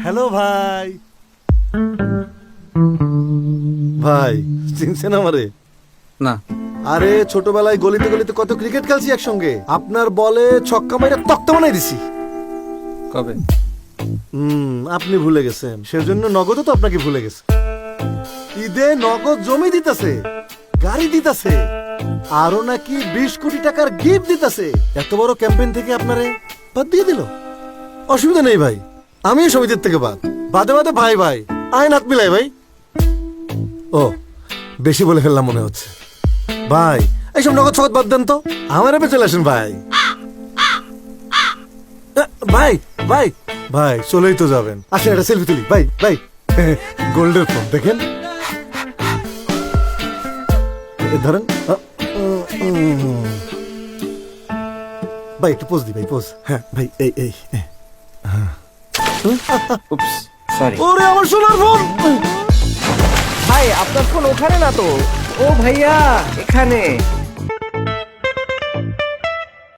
Hello ভাই। ভাই চিনছেন আমারে? না। আরে ছোটবেলায় গলিতে গলিতে কত ক্রিকেট খেলছি একসঙ্গে। আপনার বলে ছক্কা মাইরা তক্তা বানাই দিছি। কবে? আপনি ভুলে গেছেন, সেজন্য নগদও তো আপনাকে ভুলে গেছে। ঈদে নগদ জমি দিতেছে, গাড়ি দিতেছে, আরো নাকি 20 কোটি টাকার গিফট দিতেছে। এত বড় ক্যাম্পেইন থেকে আপনারে বাদ দিয়ে দিল। অসুবিধা নেই ভাই, আমি সমিতির থেকে বাদে বাদে ভাই ভাই আইন হাত মিলাই ভাই। ও বেশি বলে ফেললাম মনে হচ্ছে। ভাই এইসব নগদ ছগদ বাদ দেন তো, আমার এপে চলে আসেন ভাই। ভাই ভাই ভাই চলেই তো যাবেন, আসেন একটা সেলফি তুলি। ভাই ভাই গোল্ডের ফোন দেখেন, ধরেন। ভাই একটু পোজ দি ভাই, পোজ। হ্যাঁ ভাই এই এই। উপস, সরি। ওরে আমার সোনার ফোন। ভাই আপনার ফোন ওখানে না তো। ও ভাইয়া এখানে।